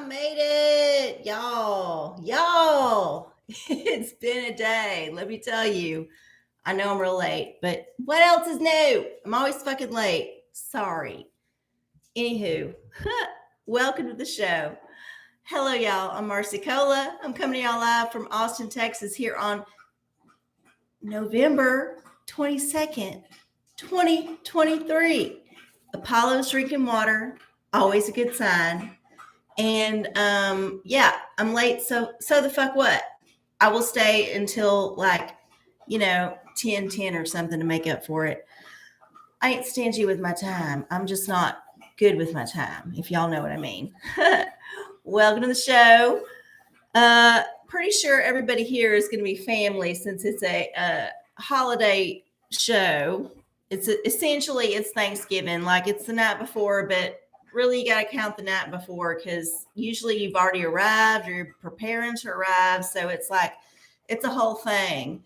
I made it, y'all. It's been a day. Let me tell you. I know I'm real late, but what else is new? I'm always fucking late. Sorry. Anywho, welcome to the show. Hello, y'all. I'm Marcy Cola. I'm coming to y'all live from Austin, Texas, here on November 22nd, 2023. Apollo's drinking water, always a good sign. And yeah, I'm late. So the fuck what? I will stay until 10:10 or something to make up for it. I ain't stingy with my time. I'm just not good with my time, if y'all know what I mean. Welcome to the show. Pretty sure everybody here is going to be family since it's a holiday show. It's Thanksgiving, like it's the night before, but really you got to count the night before because usually you've already arrived or you're preparing to arrive. So it's a whole thing.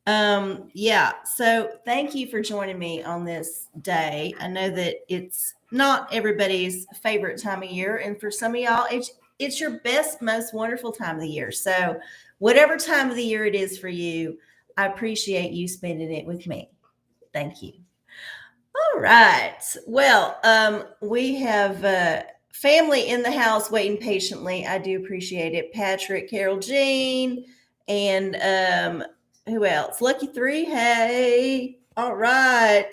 Yeah. So thank you for joining me on this day. I know that it's not everybody's favorite time of year. And for some of y'all, it's your best, most wonderful time of the year. So whatever time of the year it is for you, I appreciate you spending it with me. Thank you. All right. Well, we have family in the house waiting patiently. I do appreciate it. Patrick, Carol, Jean, and who else? Lucky Three. Hey. All right.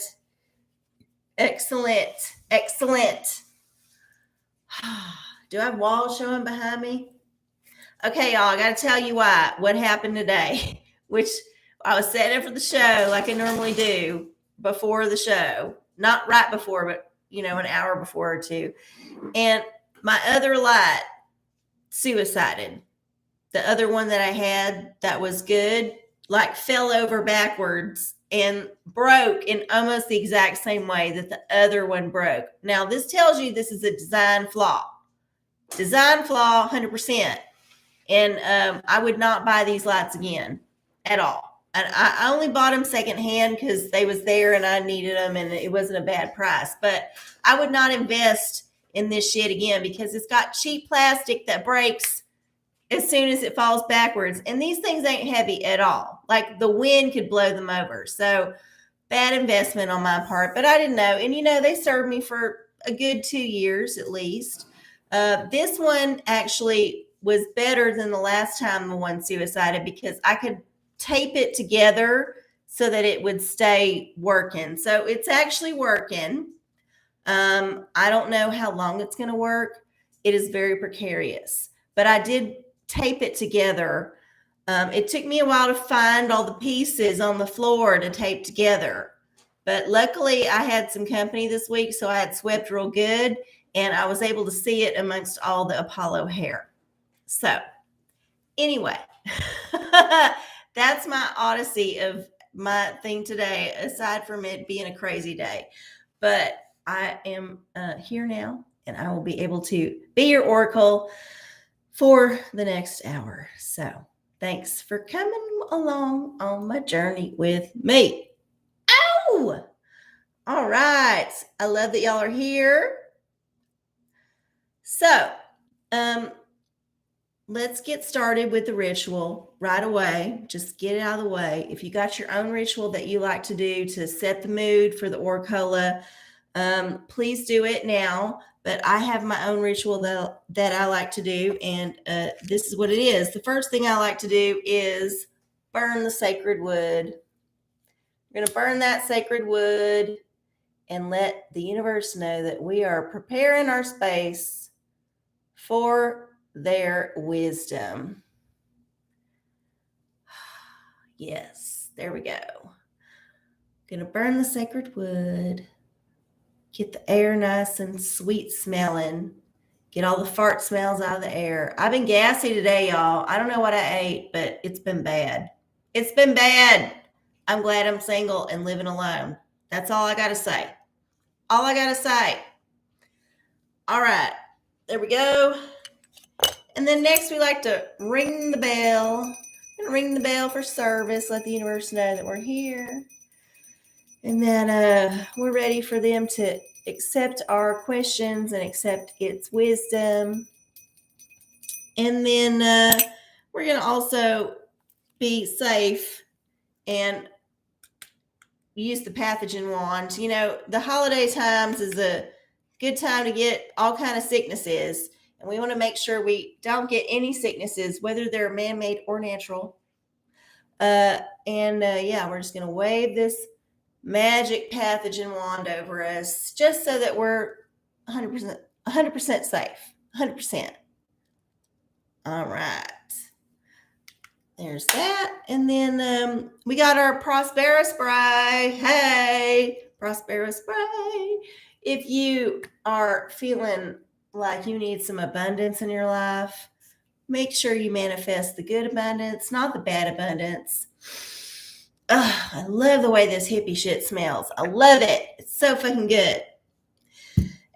Excellent. Do I have walls showing behind me? Okay, y'all, I got to tell you what happened today, which I was setting up for the show like I normally do before the show. Not right before, but, an hour before or two. And my other light suicided. The other one that I had that was good, fell over backwards and broke in almost the exact same way that the other one broke. Now, this tells you this is a design flaw. Design flaw, 100%. And I would not buy these lights again at all. And I only bought them secondhand because they was there and I needed them and it wasn't a bad price. But I would not invest in this shit again because it's got cheap plastic that breaks as soon as it falls backwards. And these things ain't heavy at all. Like the wind could blow them over. So bad investment on my part. But I didn't know. And, they served me for a good 2 years at least. This one actually was better than the last time the one suicided because I could tape it together so that it would stay working. So it's actually working. I don't know how long it's going to work. It is very precarious, but I did tape it together. It took me a while to find all the pieces on the floor to tape together, but luckily I had some company this week, so I had swept real good and I was able to see it amongst all the Apollo hair. So anyway, that's my odyssey of my thing today, aside from it being a crazy day. But I am here now, and I will be able to be your oracle for the next hour. So thanks for coming along on my journey with me. Ow! All right. I love that y'all are here. So, let's get started with the ritual right away. Just get it out of the way. If you got your own ritual that you like to do to set the mood for the OraCola, please do it now. But I have my own ritual that I like to do, and this is what it is. The first thing I like to do is burn the sacred wood. We're going to burn that sacred wood and let the universe know that we are preparing our space for their wisdom. Yes, there we go. Gonna burn the sacred wood. Get the air nice and sweet smelling. Get all the fart smells out of the air. I've been gassy today, y'all. I don't know what I ate, but it's been bad. It's been bad. I'm glad I'm single and living alone. That's all I gotta say. All right, there we go. And then next we like to ring the bell. Ring the bell for service. Let the universe know that we're here. And then we're ready for them to accept our questions and accept its wisdom. And then we're going to also be safe and use the pathogen wand. You know, the holiday times is a good time to get all kind of sicknesses. And we want to make sure we don't get any sicknesses, whether they're man-made or natural. Yeah, we're just going to wave this magic pathogen wand over us just so that we're 100% safe. 100%. All right. There's that. And then we got our Prospera spray. Hey, Prospera spray. If you are feeling like you need some abundance in your life, make sure you manifest the good abundance, not the bad abundance. I love the way this hippie shit smells. I love it. It's so fucking good.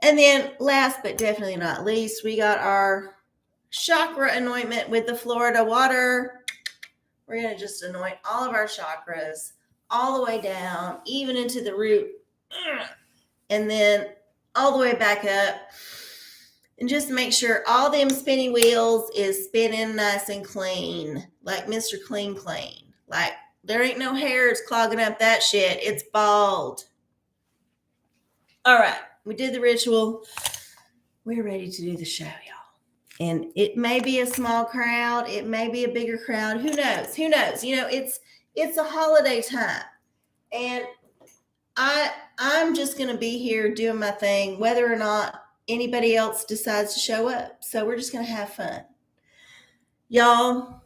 And then last but definitely not least, we got our chakra anointment with the Florida water. We're going to just anoint all of our chakras all the way down, even into the root, and then all the way back up. And just make sure all them spinny wheels is spinning nice and clean, like Mr. Clean Clean. Like there ain't no hairs clogging up that shit. It's bald. All right, we did the ritual. We're ready to do the show, y'all. And it may be a small crowd. It may be a bigger crowd. Who knows? Who knows? You know, it's a holiday time. And I'm just going to be here doing my thing, whether or not anybody else decides to show up. So we're just going to have fun. Y'all,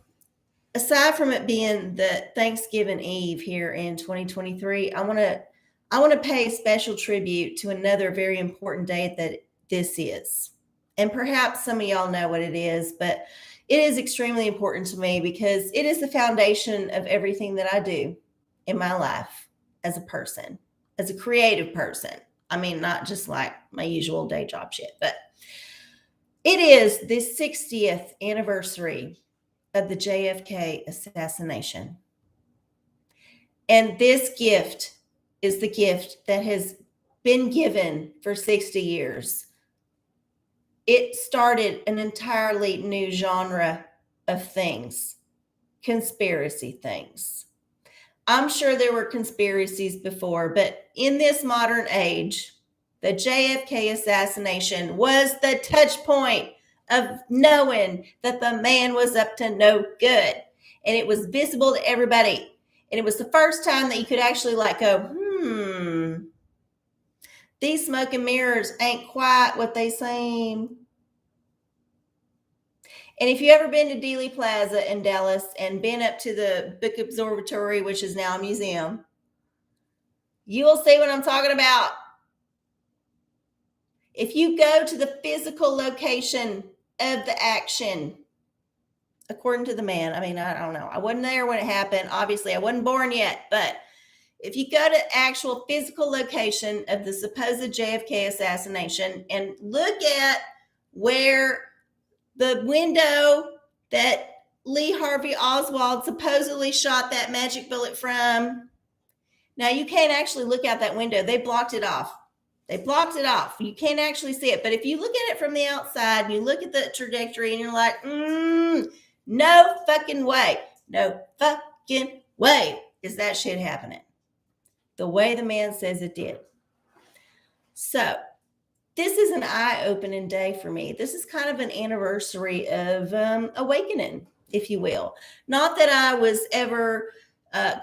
aside from it being the Thanksgiving Eve here in 2023, I want to pay a special tribute to another very important day that this is. And perhaps some of y'all know what it is, but it is extremely important to me because it is the foundation of everything that I do in my life as a person, as a creative person. I mean, not just like my usual day job shit, but it is the 60th anniversary of the JFK assassination. And this gift is the gift that has been given for 60 years. It started an entirely new genre of things, conspiracy things. I'm sure there were conspiracies before, but in this modern age, the JFK assassination was the touch point of knowing that the man was up to no good. And it was visible to everybody. And it was the first time that you could actually like go, these smoke and mirrors ain't quite what they seem. And if you ever been to Dealey Plaza in Dallas and been up to the Book Observatory, which is now a museum, you will see what I'm talking about. If you go to the physical location of the action, according to the man, I mean, I don't know. I wasn't there when it happened. Obviously, I wasn't born yet. But if you go to actual physical location of the supposed JFK assassination and look at where the window that Lee Harvey Oswald supposedly shot that magic bullet from. Now, you can't actually look out that window. They blocked it off. They blocked it off. You can't actually see it. But if you look at it from the outside and you look at the trajectory and you're like, no fucking way. No fucking way is that shit happening. The way the man says it did. So, this is an eye-opening day for me. This is kind of an anniversary of awakening, if you will. Not that I was ever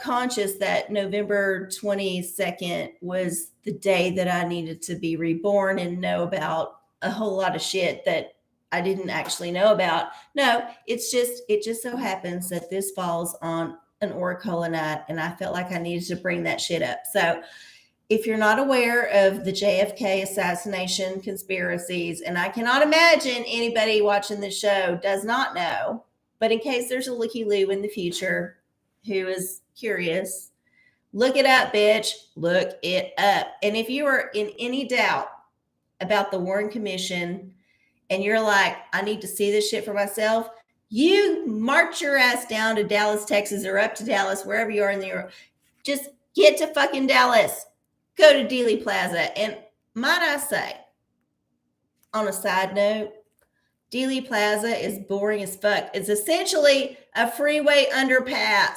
conscious that November 22nd was the day that I needed to be reborn and know about a whole lot of shit that I didn't actually know about. No, it just so happens that this falls on an OraCola night, and I felt like I needed to bring that shit up. So, if you're not aware of the JFK assassination conspiracies, and I cannot imagine anybody watching this show does not know, but in case there's a looky-loo in the future who is curious, look it up, bitch. Look it up. And if you are in any doubt about the Warren Commission and you're like, I need to see this shit for myself, you march your ass down to Dallas, Texas, or up to Dallas, wherever you are in the world. Just get to fucking Dallas. Go to Dealey Plaza. And might I say, on a side note, Dealey Plaza is boring as fuck. It's essentially a freeway underpass.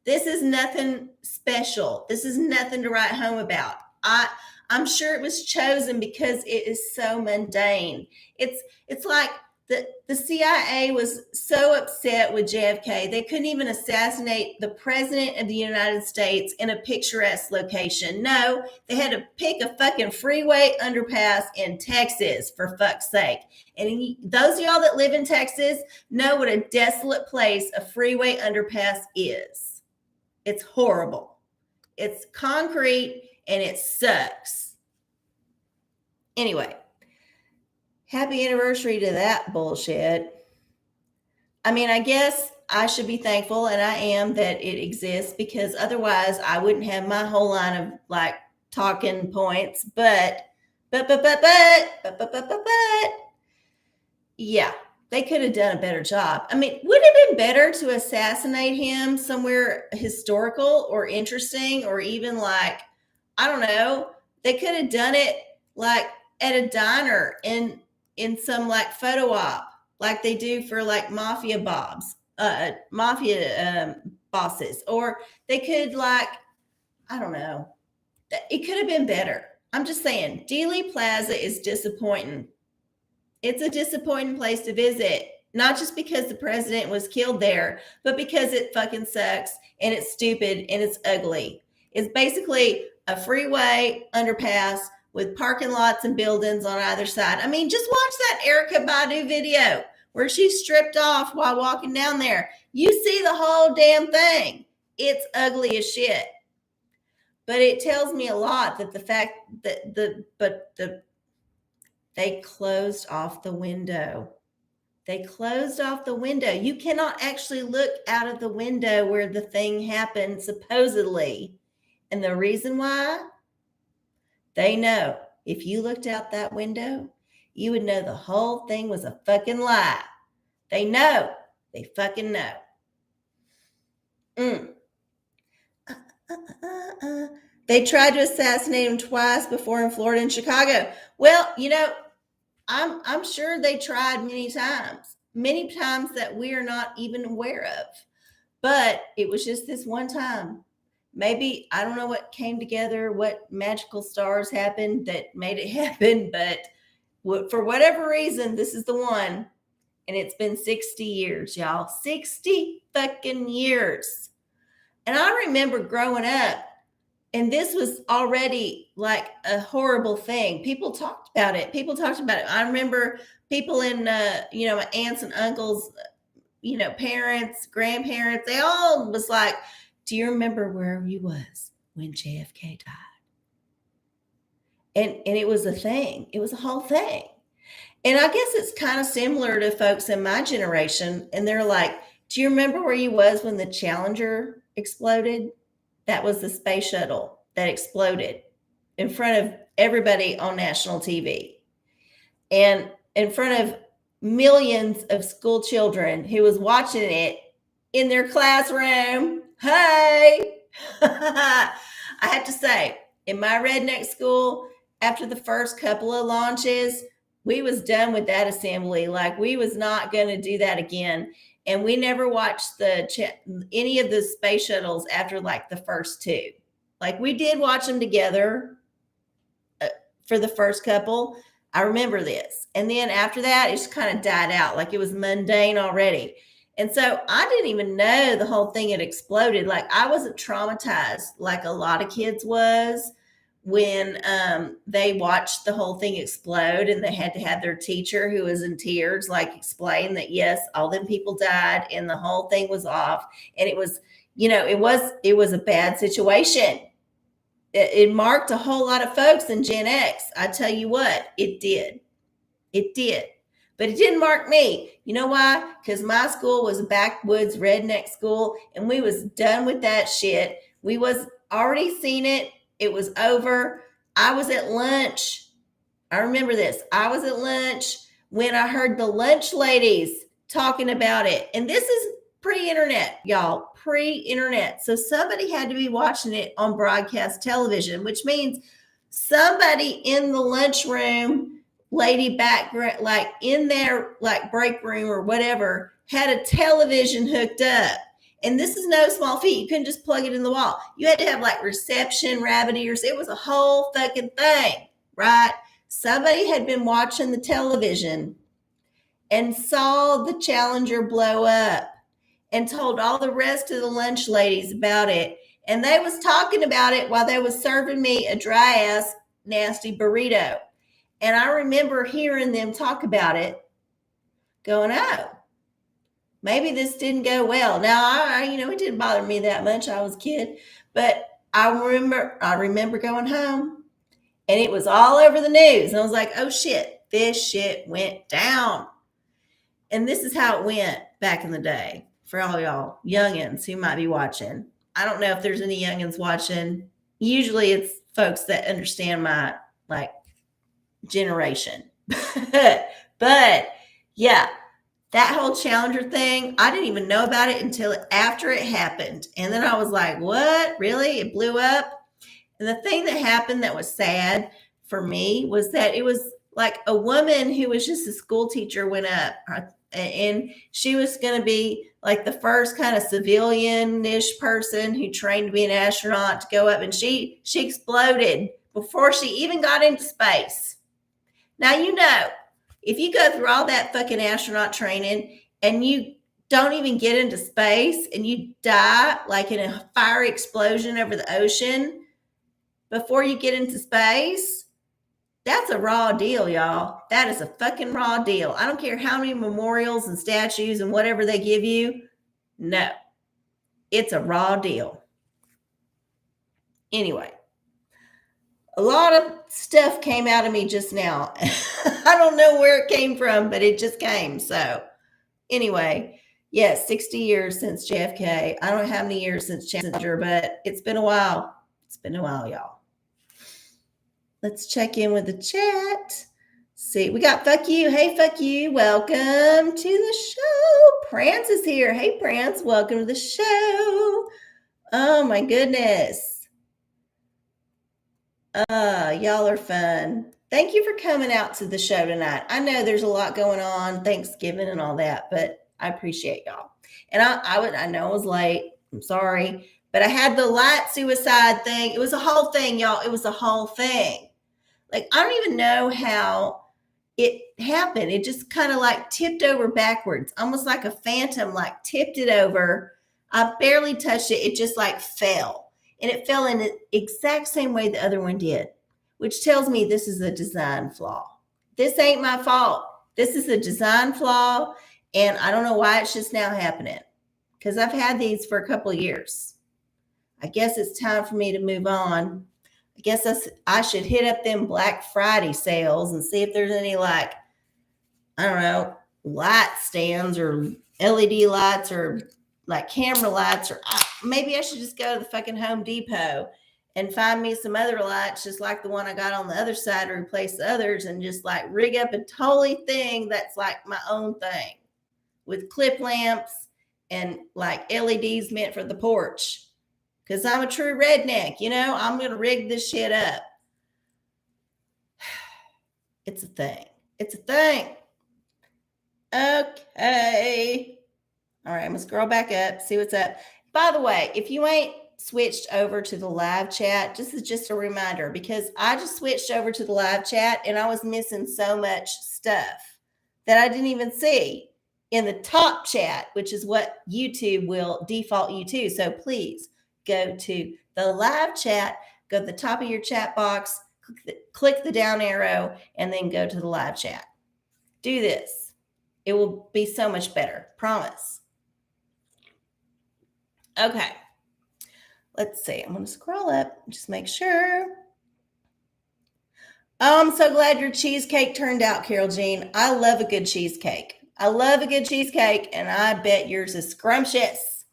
This is nothing special. This is nothing to write home about. I'm sure it was chosen because it is so mundane. It's like the CIA was so upset with JFK, they couldn't even assassinate the president of the United States in a picturesque location. No, they had to pick a fucking freeway underpass in Texas, for fuck's sake. And those of y'all that live in Texas know what a desolate place a freeway underpass is. It's horrible. It's concrete and it sucks. Anyway, happy anniversary to that bullshit. I mean, I guess I should be thankful, and I am, that it exists, because otherwise I wouldn't have my whole line of like talking points. But yeah, they could have done a better job. I mean, would it have been better to assassinate him somewhere historical or interesting, or even like, I don't know, they could have done it like at a diner in some like photo op, like they do for like mafia bosses, or they could like, I don't know, it could have been better. I'm just saying, Dealey Plaza is disappointing. It's a disappointing place to visit, not just because the president was killed there, but because it fucking sucks and it's stupid and it's ugly. It's basically a freeway underpass with parking lots and buildings on either side. I mean, just watch that Erykah Badu video where she stripped off while walking down there. You see the whole damn thing. It's ugly as shit. But it tells me a lot that the fact that they closed off the window. They closed off the window. You cannot actually look out of the window where the thing happened, supposedly. And the reason why? They know if you looked out that window, you would know the whole thing was a fucking lie. They know. They fucking know. They tried to assassinate him twice before in Florida and Chicago. Well, you know, I'm sure they tried many times that we're not even aware of. But it was just this one time. Maybe, I don't know what came together, what magical stars happened that made it happen, but for whatever reason, this is the one. And it's been 60 years, y'all. 60 fucking years. And I remember growing up, and this was already like a horrible thing. People talked about it. I remember people in, my aunts and uncles, parents, grandparents, they all was like, do you remember where you was when JFK died? And it was a thing. It was a whole thing. And I guess it's kind of similar to folks in my generation. And they're like, do you remember where you was when the Challenger exploded? That was the space shuttle that exploded in front of everybody on national TV and in front of millions of school children who was watching it in their classroom. Hey, I have to say, in my redneck school, after the first couple of launches, we was done with that assembly. Like, we was not going to do that again. And we never watched any of the space shuttles after like the first two. Like, we did watch them together for the first couple. I remember this. And then after that, it just kind of died out. Like, it was mundane already. And so I didn't even know the whole thing had exploded. Like, I wasn't traumatized like a lot of kids was when they watched the whole thing explode, and they had to have their teacher, who was in tears, like explain that, yes, all them people died and the whole thing was off. And it was, it was a bad situation. It marked a whole lot of folks in Gen X. I tell you what, it did. It did. But it didn't mark me. You know why? Because my school was a backwoods redneck school, and we was done with that shit. We was already seen it. It was over. I was at lunch. I remember this. I was at lunch when I heard the lunch ladies talking about it. And this is pre-internet, y'all, pre-internet. So somebody had to be watching it on broadcast television, which means somebody in the lunchroom lady background, like in their like break room or whatever, had a television hooked up. And this is no small feat. You couldn't just plug it in the wall. You had to have like reception, rabbit ears. It was a whole fucking thing, right? Somebody had been watching the television and saw the Challenger blow up and told all the rest of the lunch ladies about it. And they was talking about it while they was serving me a dry ass nasty burrito. And I remember hearing them talk about it, going, oh, maybe this didn't go well. Now, it didn't bother me that much. I was a kid. But I remember going home and it was all over the news. And I was like, oh shit, this shit went down. And this is how it went back in the day for all y'all youngins who might be watching. I don't know if there's any youngins watching. Usually it's folks that understand my like generation. But yeah, that whole Challenger thing, I didn't even know about it until after it happened. And then I was like, what? Really? It blew up? And the thing that happened that was sad for me was that it was like a woman who was just a school teacher went up, and she was going to be like the first kind of civilian-ish person who trained to be an astronaut to go up, and she exploded before she even got into space. Now, if you go through all that fucking astronaut training and you don't even get into space and you die like in a fiery explosion over the ocean before you get into space, that's a raw deal, y'all. That is a fucking raw deal. I don't care how many memorials and statues and whatever they give you. No, it's a raw deal. Anyway, a lot of stuff came out of me just now. I don't know where it came from, but it just came. So anyway, yes, 60 years since JFK. I don't know how many years since Challenger, but it's been a while. It's been a while, y'all. Let's check in with the chat. See, we got fuck you. Hey, fuck you. Welcome to the show. Prance is here. Hey, Prance. Welcome to the show. Oh, my goodness. Y'all are fun. Thank you for coming out to the show tonight. I know there's a lot going on, Thanksgiving and all that, but I appreciate y'all. And I know I was late. I'm sorry. But I had the light suicide thing. It was a whole thing, y'all. It was a whole thing. Like, I don't even know how it happened. It just kind of like tipped over backwards, almost like a phantom, like tipped it over. I barely touched it. It just like fell. And it fell in the exact same way the other one did, which tells me this is a design flaw. This ain't my fault. This is a design flaw. And I don't know why it's just now happening, because I've had these for a couple of years. I guess it's time for me to move on. I guess I should hit up them Black Friday sales and see if there's any like, I don't know, light stands or LED lights or like camera lights, or maybe I should just go to the fucking Home Depot and find me some other lights just like the one I got on the other side to replace the others, and just like rig up a totally thing that's like my own thing with clip lamps and like LEDs meant for the porch. Because I'm a true redneck, I'm going to rig this shit up. It's a thing. It's a thing. Okay. All right, I'm going to scroll back up, see what's up. By the way, if you ain't switched over to the live chat, this is just a reminder, because I just switched over to the live chat and I was missing so much stuff that I didn't even see in the top chat, which is what YouTube will default you to. So please, go to the live chat, go to the top of your chat box, click the down arrow, and then go to the live chat. Do this. It will be so much better. Promise. Okay. Let's see. I'm going to scroll up and just make sure. Oh, I'm so glad your cheesecake turned out, Carol Jean. I love a good cheesecake. I love a good cheesecake, and I bet yours is scrumptious.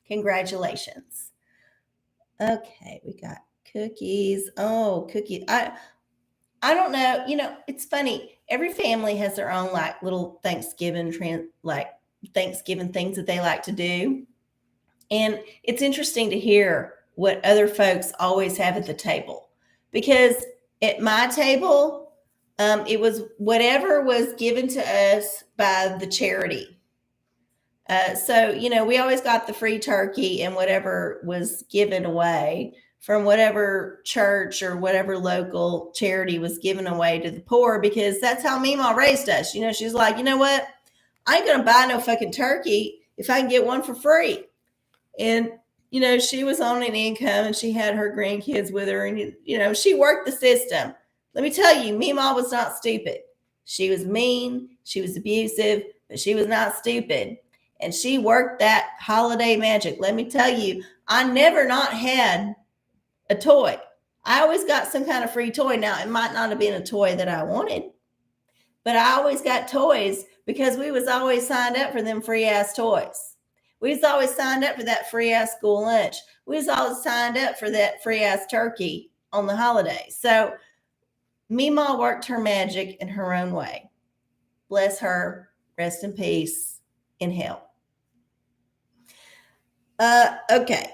Congratulations. Okay, we got cookies. Oh, cookies. I don't know. It's funny. Every family has their own like little Thanksgiving Thanksgiving things that they like to do. And it's interesting to hear what other folks always have at the table. Because at my table, It was whatever was given to us by the charity. So, we always got the free turkey and whatever was given away from whatever church or whatever local charity was given away to the poor, because that's how Mima raised us. She's like, you know what? I ain't going to buy no fucking turkey if I can get one for free. And, she was on an income and she had her grandkids with her, and, she worked the system. Let me tell you, Mima was not stupid. She was mean, she was abusive, but she was not stupid. And she worked that holiday magic. Let me tell you, I never not had a toy. I always got some kind of free toy. Now, it might not have been a toy that I wanted, but I always got toys because we was always signed up for them free ass toys. We was always signed up for that free ass school lunch. We was always signed up for that free ass turkey on the holidays. So Mima worked her magic in her own way. Bless her. Rest in peace in hell. Okay.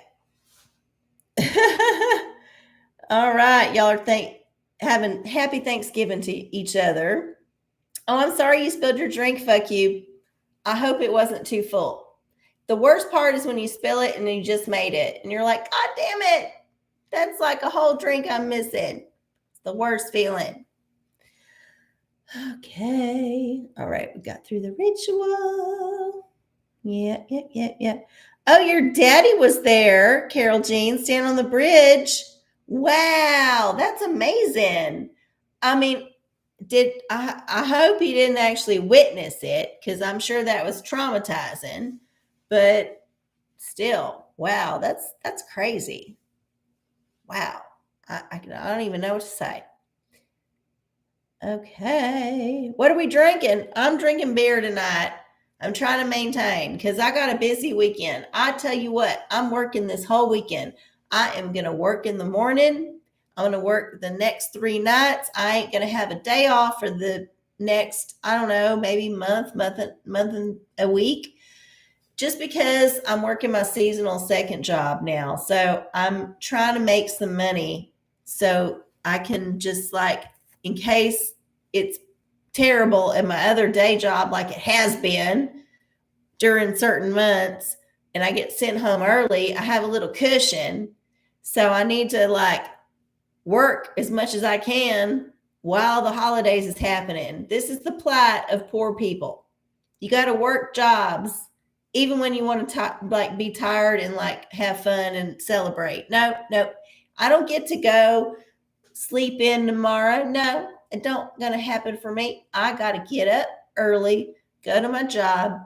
All right. Y'all are having happy Thanksgiving to each other. Oh, I'm sorry you spilled your drink. Fuck you. I hope it wasn't too full. The worst part is when you spill it and you just made it and you're like, God damn it. That's like a whole drink I'm missing. It's the worst feeling. Okay. All right. We got through the ritual. Yeah. Oh, your daddy was there, Carol Jean, standing on the bridge. Wow, that's amazing. I mean, I hope he didn't actually witness it, because I'm sure that was traumatizing. But still, wow, that's crazy. Wow, I don't even know what to say. Okay, what are we drinking? I'm drinking beer tonight. I'm trying to maintain because I got a busy weekend. I tell you what, I'm working this whole weekend. I am going to work in the morning. I'm going to work the next 3 nights. I ain't going to have a day off for the next, I don't know, maybe month and a week, just because I'm working my seasonal second job now. So I'm trying to make some money so I can just, like, in case it's terrible at my other day job, like it has been during certain months, and I get sent home early, I have a little cushion. So I need to, like, work as much as I can while the holidays is happening. This is the plight of poor people. You got to work jobs even when you want to be tired and like have fun and celebrate. No, I don't get to go sleep in tomorrow. No, it don't gonna happen for me. I got to get up early, go to my job,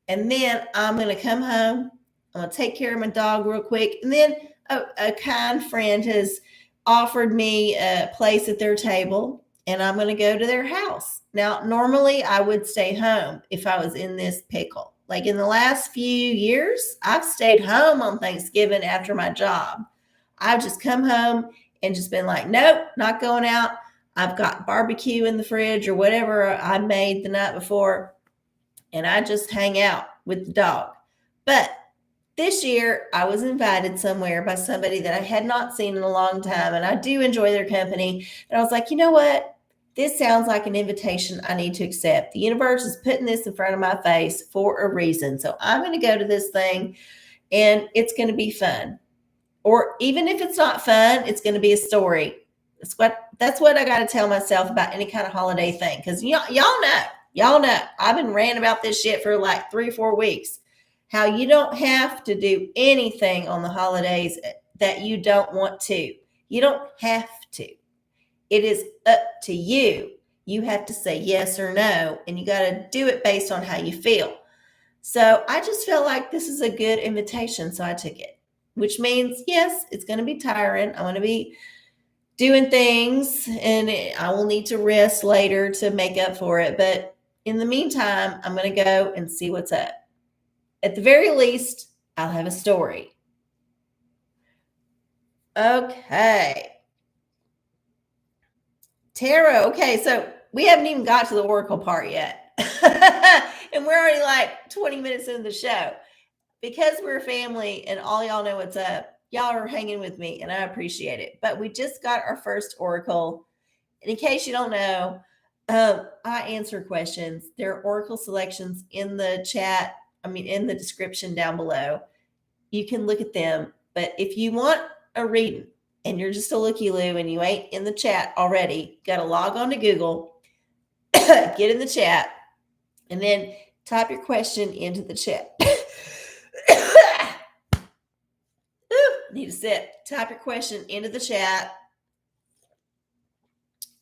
and then I'm gonna come home. I'm gonna take care of my dog real quick, and then a kind friend has offered me a place at their table, and I'm gonna go to their house. Now, normally I would stay home if I was in this pickle. Like in the last few years, I've stayed home on Thanksgiving after my job. I've just come home and just been like, nope, not going out. I've got barbecue in the fridge or whatever I made the night before, and I just hang out with the dog. But this year, I was invited somewhere by somebody that I had not seen in a long time, and I do enjoy their company. And I was like, you know what? This sounds like an invitation I need to accept. The universe is putting this in front of my face for a reason. So I'm going to go to this thing, and it's going to be fun. Or even if it's not fun, it's going to be a story. That's what I got to tell myself about any kind of holiday thing. Because y'all know, I've been ranting about this shit for like 3 or 4 weeks. How you don't have to do anything on the holidays that you don't want to. You don't have to. It is up to you. You have to say yes or no, and you got to do it based on how you feel. So I just felt like this is a good invitation, so I took it, which means, yes, it's going to be tiring. I'm going to be doing things, and I will need to rest later to make up for it. But in the meantime, I'm going to go and see what's up. At the very least, I'll have a story. Okay. Tarot. Okay, so we haven't even got to the Oracle part yet. And we're already like 20 minutes into the show. Because we're a family and all y'all know what's up, y'all are hanging with me, and I appreciate it. But we just got our first Oracle, And in case you don't know, I answer questions. There are Oracle selections in the chat, in the description down below. You can look at them. But if you want a reading and you're just a looky-loo and you ain't in the chat already, got to log on to Google, get in the chat, and then type your question into the chat. Need to sit. Type your question into the chat,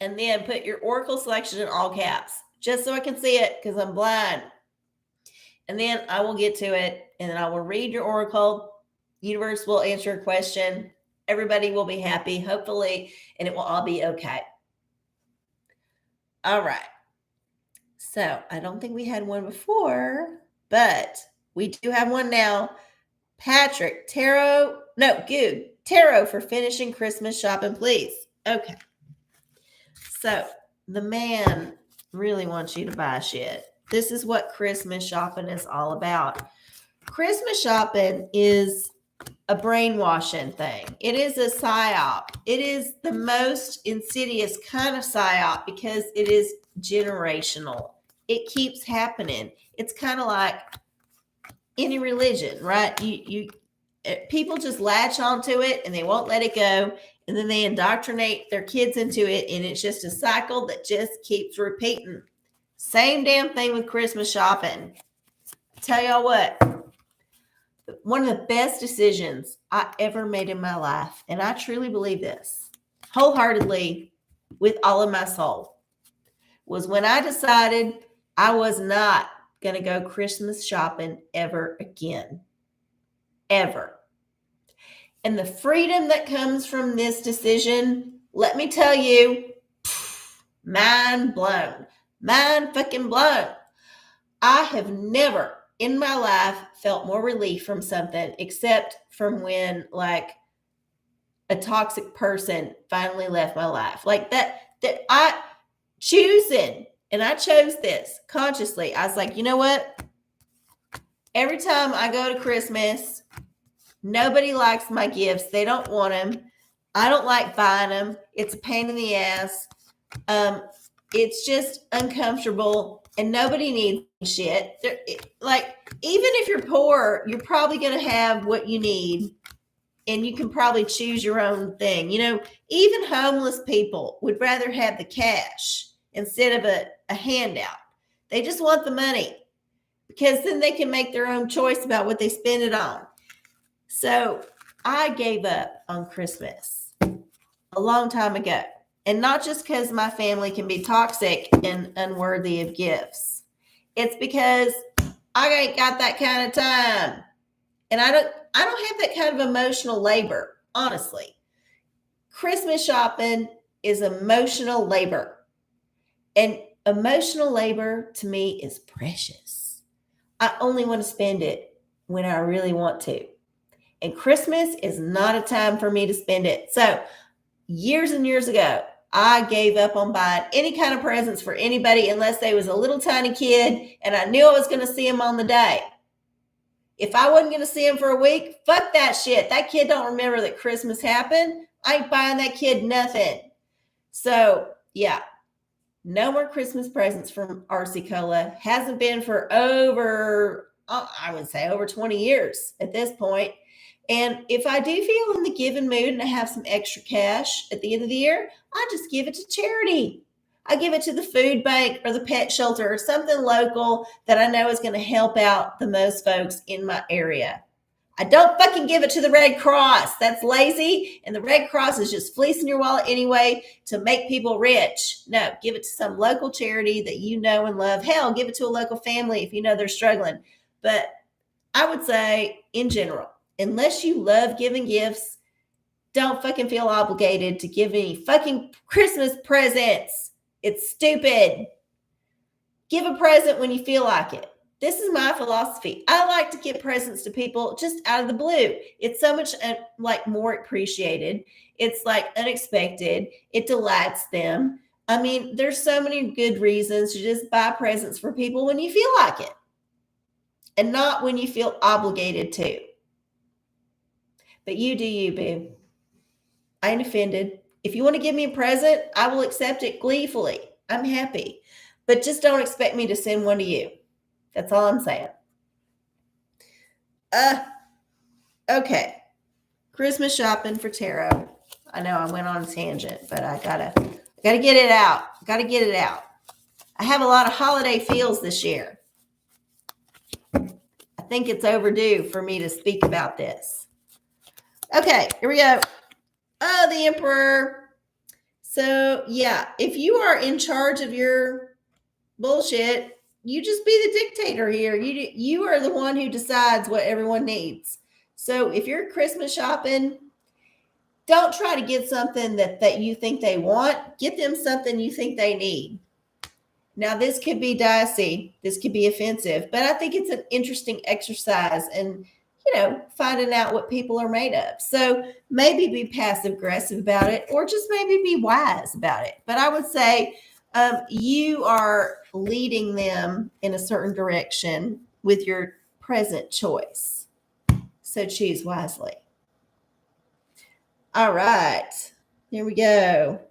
and then put your Oracle selection in all caps, just so I can see it because I'm blind. And then I will get to it, and then I will read your Oracle. Universe will answer your question. Everybody will be happy, hopefully, and it will all be okay. All right. So I don't think we had one before, but we do have one now. Patrick, tarot for finishing Christmas shopping, please. Okay. So the man really wants you to buy shit. This is what Christmas shopping is all about. Christmas shopping is a brainwashing thing. It is a psyop. It is the most insidious kind of psyop because it is generational. It keeps happening. It's kind of like any religion, right? People just latch onto it and they won't let it go, and then they indoctrinate their kids into it, and it's just a cycle that just keeps repeating. Same damn thing with Christmas shopping. Tell y'all what, one of the best decisions I ever made in my life, and I truly believe this wholeheartedly with all of my soul, was when I decided I was not going to go Christmas shopping ever again. Ever. And the freedom that comes from this decision, let me tell you, mind blown. Mind fucking blown. I have never in my life felt more relief from something except from when like a toxic person finally left my life. Like that I choosing, and I chose this consciously. I was like, you know what? Every time I go to Christmas, nobody likes my gifts. They don't want them. I don't like buying them. It's a pain in the ass. It's just uncomfortable, and nobody needs shit. Like, even if you're poor, you're probably going to have what you need, and you can probably choose your own thing. You know, even homeless people would rather have the cash instead of a handout. They just want the money because then they can make their own choice about what they spend it on. So I gave up on Christmas a long time ago. And not just because my family can be toxic and unworthy of gifts. It's because I ain't got that kind of time. And I don't have that kind of emotional labor, honestly. Christmas shopping is emotional labor. And emotional labor to me is precious. I only want to spend it when I really want to. And Christmas is not a time for me to spend it. So years and years ago, I gave up on buying any kind of presents for anybody unless they was a little tiny kid and I knew I was going to see him on the day. If I wasn't going to see him for a week, fuck that shit. That kid don't remember that Christmas happened. I ain't buying that kid nothing. So, yeah, no more Christmas presents from OraCola. Hasn't been for over 20 years at this point. And if I do feel in the giving mood and I have some extra cash at the end of the year, I just give it to charity. I give it to the food bank or the pet shelter or something local that I know is going to help out the most folks in my area. I don't fucking give it to the Red Cross. That's lazy. And the Red Cross is just fleecing your wallet anyway to make people rich. No, give it to some local charity that you know and love. Hell, give it to a local family if you know they're struggling. But I would say in general, unless you love giving gifts, don't fucking feel obligated to give any fucking Christmas presents. It's stupid. Give a present when you feel like it. This is my philosophy. I like to give presents to people just out of the blue. It's so much more appreciated. It's like unexpected. It delights them. I mean, there's so many good reasons to just buy presents for people when you feel like it and not when you feel obligated to. But you do you, boo. I ain't offended. If you want to give me a present, I will accept it gleefully. I'm happy. But just don't expect me to send one to you. That's all I'm saying. Okay. Christmas shopping for tarot. I know I went on a tangent, but I gotta get it out. Gotta get it out. I have a lot of holiday feels this year. I think it's overdue for me to speak about this. Okay, here we go. Oh, the Emperor. So, yeah, if you are in charge of your bullshit, you just be the dictator here. You are the one who decides what everyone needs. So, if you're Christmas shopping, don't try to get something that you think they want. Get them something you think they need. Now, this could be dicey. This could be offensive, but I think it's an interesting exercise and, finding out what people are made of. So maybe be passive aggressive about it, or just maybe be wise about it. But I would say you are leading them in a certain direction with your present choice. So choose wisely. All right, here we go.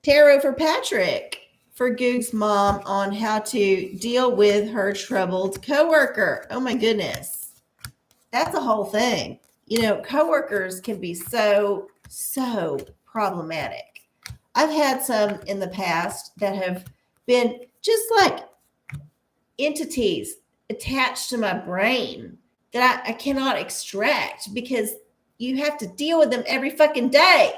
Tarot for Patrick, for Goog's mom, on how to deal with her troubled coworker. Oh my goodness. That's a whole thing. Coworkers can be so problematic. I've had some in the past that have been just like entities attached to my brain that I cannot extract, because you have to deal with them every fucking day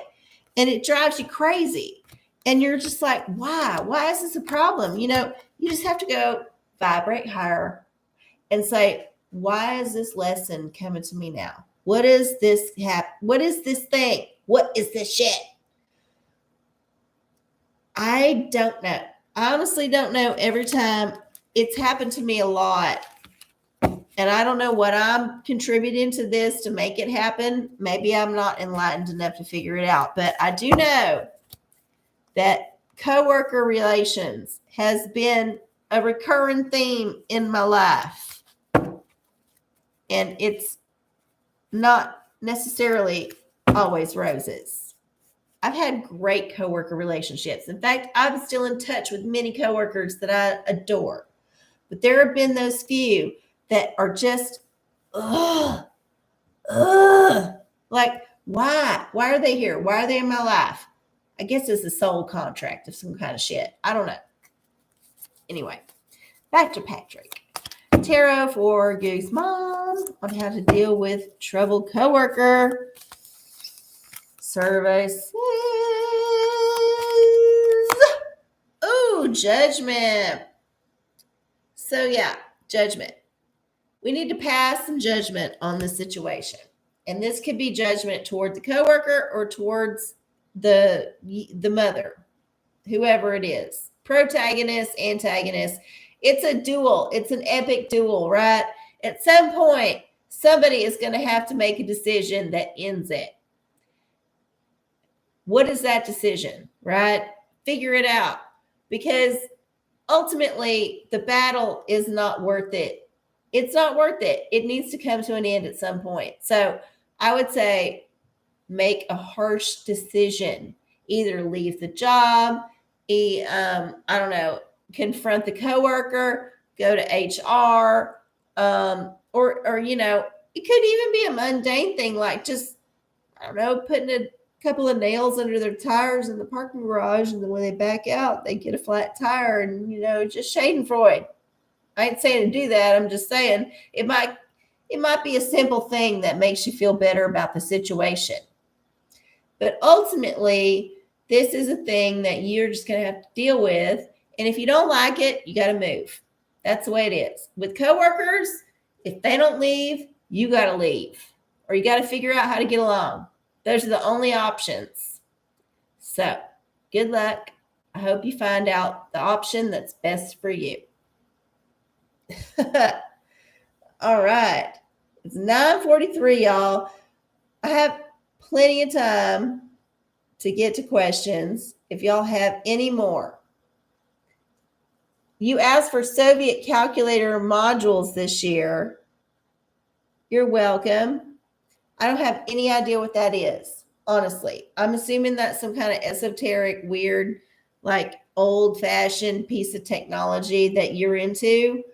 and it drives you crazy. And you're just like, why? Why is this a problem? You just have to go vibrate higher and say, why is this lesson coming to me now? What is this What is this thing? What is this shit? I don't know. I honestly don't know. Every time, it's happened to me a lot. And I don't know what I'm contributing to this to make it happen. Maybe I'm not enlightened enough to figure it out. But I do know that coworker relations has been a recurring theme in my life. And it's not necessarily always roses. I've had great coworker relationships. In fact, I'm still in touch with many coworkers that I adore. But there have been those few that are just, like, why? Why are they here? Why are they in my life? I guess it's a soul contract of some kind of shit. I don't know. Anyway, back to Patrick. Tarot for Goog's mom on how to deal with troubled coworker. Survey says, ooh, judgment. So yeah, judgment. We need to pass some judgment on the situation. And this could be judgment toward the coworker or towards the mother, whoever it is. Protagonist, antagonist. It's a duel. It's an epic duel, right? At some point, somebody is going to have to make a decision that ends it. What is that decision, right? Figure it out. Because ultimately, the battle is not worth it. It's not worth it. It needs to come to an end at some point. So I would say make a harsh decision. Either leave the job, confront the coworker, go to HR, or it could even be a mundane thing like just, putting a couple of nails under their tires in the parking garage, and then when they back out, they get a flat tire and, just schadenfreude. I ain't saying to do that. I'm just saying it might be a simple thing that makes you feel better about the situation. But ultimately, this is a thing that you're just going to have to deal with. And if you don't like it, you got to move. That's the way it is. With coworkers, if they don't leave, you got to leave. Or you got to figure out how to get along. Those are the only options. So, good luck. I hope you find out the option that's best for you. All right. It's 9:43, y'all. I have plenty of time to get to questions if y'all have any more. You asked for Soviet calculator modules this year. You're welcome. I don't have any idea what that is. Honestly, I'm assuming that's some kind of esoteric, weird, like old fashioned piece of technology that you're into,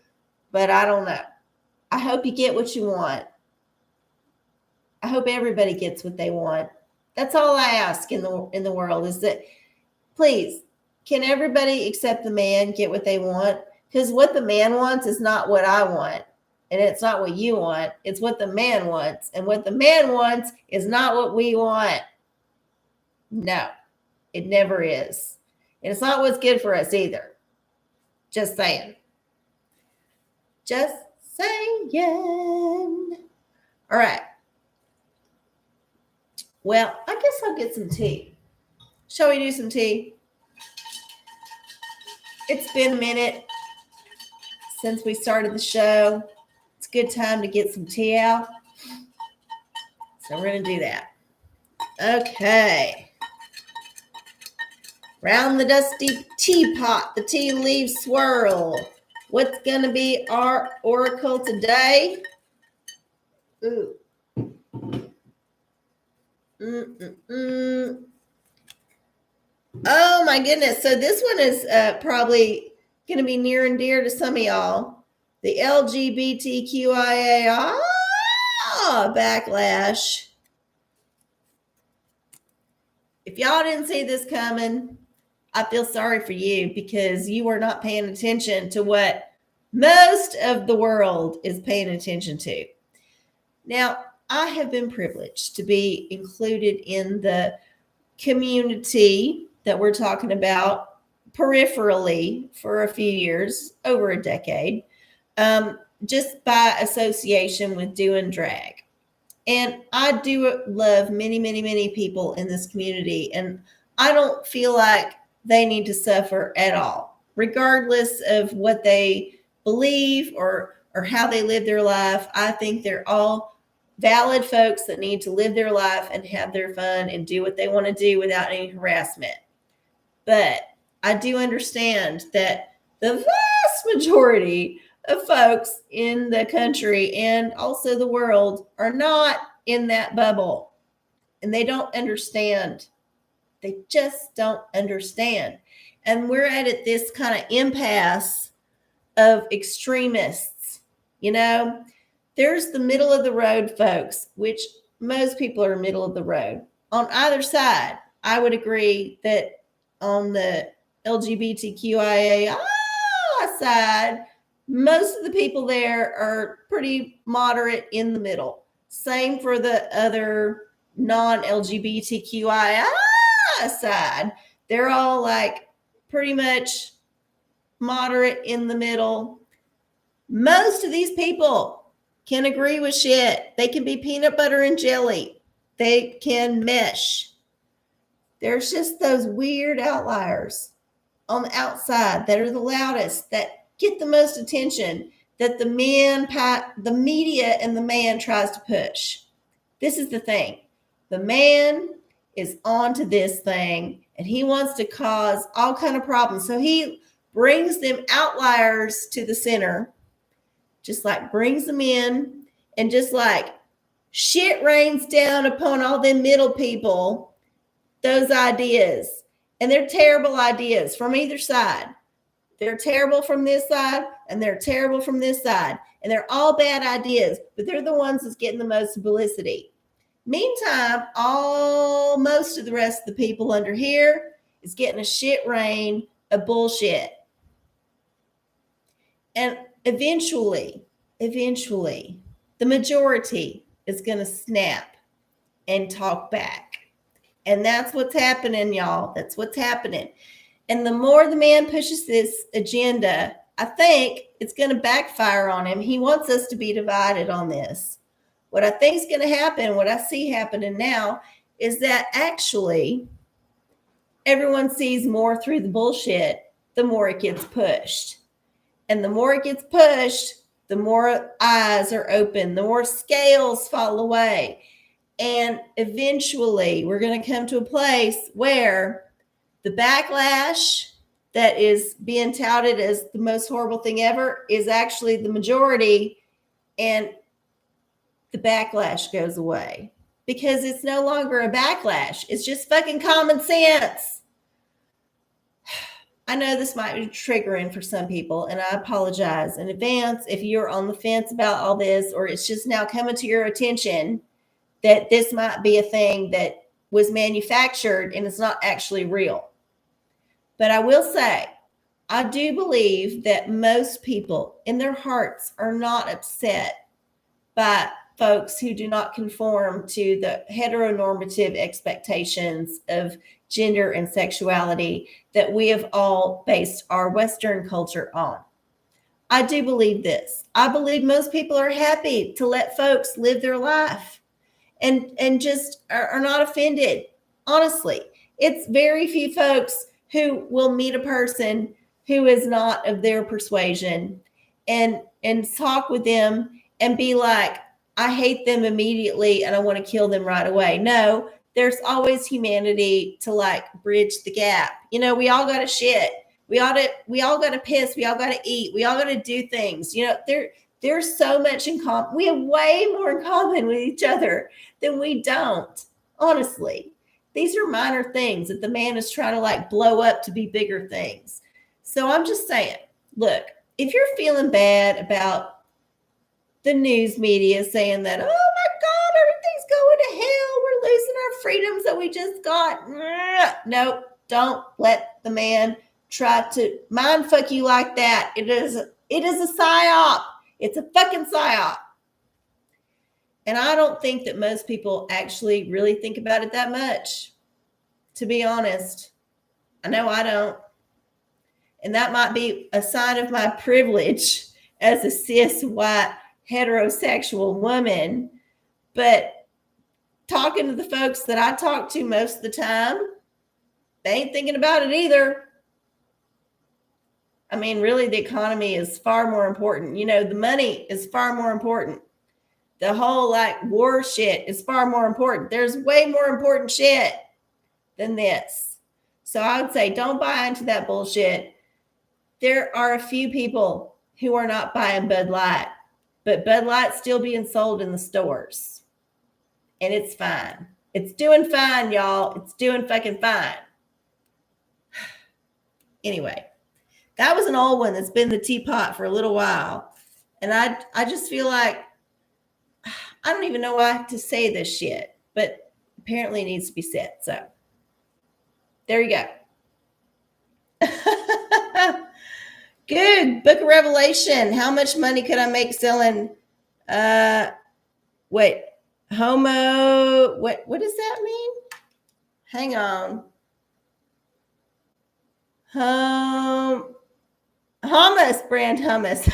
but I don't know. I hope you get what you want. I hope everybody gets what they want. That's all I ask in the world is that, please, can everybody except the man get what they want? Because what the man wants is not what I want. And it's not what you want. It's what the man wants. And what the man wants is not what we want. No, it never is. And it's not what's good for us either. Just saying. Just saying. All right. Well, I guess I'll get some tea. Shall we do some tea? It's been a minute since we started the show. It's a good time to get some tea out. So we're going to do that. Okay. Round the dusty teapot, the tea leaves swirl. What's going to be our oracle today? Ooh. Oh my goodness. So this one is probably going to be near and dear to some of y'all. The LGBTQIA backlash. If y'all didn't see this coming, I feel sorry for you because you are not paying attention to what most of the world is paying attention to. Now, I have been privileged to be included in the community that we're talking about peripherally for a few years, over a decade, just by association with doing drag. And I do love many, many, many people in this community. And I don't feel like they need to suffer at all, regardless of what they believe or how they live their life. I think they're all valid folks that need to live their life and have their fun and do what they want to do without any harassment. But I do understand that the vast majority of folks in the country and also the world are not in that bubble. And they don't understand. They just don't understand. And we're at this kind of impasse of extremists. You know, there's the middle of the road folks, which most people are middle of the road. On either side, I would agree that on the LGBTQIA side, most of the people there are pretty moderate in the middle. Same for the other non-LGBTQIA side. They're all like pretty much moderate in the middle. Most of these people can agree with shit. They can be peanut butter and jelly. They can mesh. There's just those weird outliers on the outside that are the loudest, that get the most attention, that the media and the man tries to push. This is the thing. The man is onto this thing and he wants to cause all kind of problems. So he brings them outliers to the center, just like brings them in, and just like shit rains down upon all them middle people, those ideas. And they're terrible ideas from either side. They're terrible from this side and they're terrible from this side. And they're all bad ideas, but they're the ones that's getting the most publicity. Meantime, most of the rest of the people under here is getting a shit rain of bullshit. And eventually, the majority is going to snap and talk back. And that's what's happening, y'all. That's what's happening. And the more the man pushes this agenda, I think it's going to backfire on him. He wants us to be divided on this. What I think is going to happen, what I see happening now, is that actually everyone sees more through the bullshit the more it gets pushed. And the more it gets pushed, the more eyes are open, the more scales fall away. And eventually we're going to come to a place where the backlash that is being touted as the most horrible thing ever is actually the majority, and the backlash goes away. because it's no longer a backlash. It's just fucking common sense. I know this might be triggering for some people, and I apologize in advance if you're on the fence about all this, or it's just now coming to your attention that this might be a thing that was manufactured and it's not actually real. But I will say, I do believe that most people in their hearts are not upset by folks who do not conform to the heteronormative expectations of gender and sexuality that we have all based our Western culture on. I do believe this. I believe most people are happy to let folks live their life and just are not offended. Honestly, it's very few folks who will meet a person who is not of their persuasion and talk with them and be like, I hate them immediately and I want to kill them right away. No, there's always humanity to like bridge the gap. You know, we all got to shit. We all got to piss. We all got to eat. We all got to do things. You know, there's so much in common. We have way more in common with each other than we don't. Honestly, these are minor things that the man is trying to like blow up to be bigger things. So I'm just saying, look, if you're feeling bad about the news media saying that, oh my God, everything's going to hell, we're losing our freedoms that we just got. No, don't let the man try to mind fuck you like that. It is a psyop. It's a fucking psyop. And I don't think that most people actually really think about it that much, to be honest. I know I don't. And that might be a sign of my privilege as a cis white heterosexual woman. But talking to the folks that I talk to most of the time, they ain't thinking about it either. I mean, really, the economy is far more important. You know, the money is far more important. The whole like war shit is far more important. There's way more important shit than this. So I would say don't buy into that bullshit. There are a few people who are not buying Bud Light, but Bud Light's still being sold in the stores. And it's fine. It's doing fine, y'all. It's doing fucking fine. Anyway, that was an old one that's been in the teapot for a little while. And I just feel like I don't even know why to say this shit, but apparently it needs to be said. So there you go. Good. Book of Revelation. How much money could I make selling homo? What does that mean? Hang on. Hummus, brand hummus.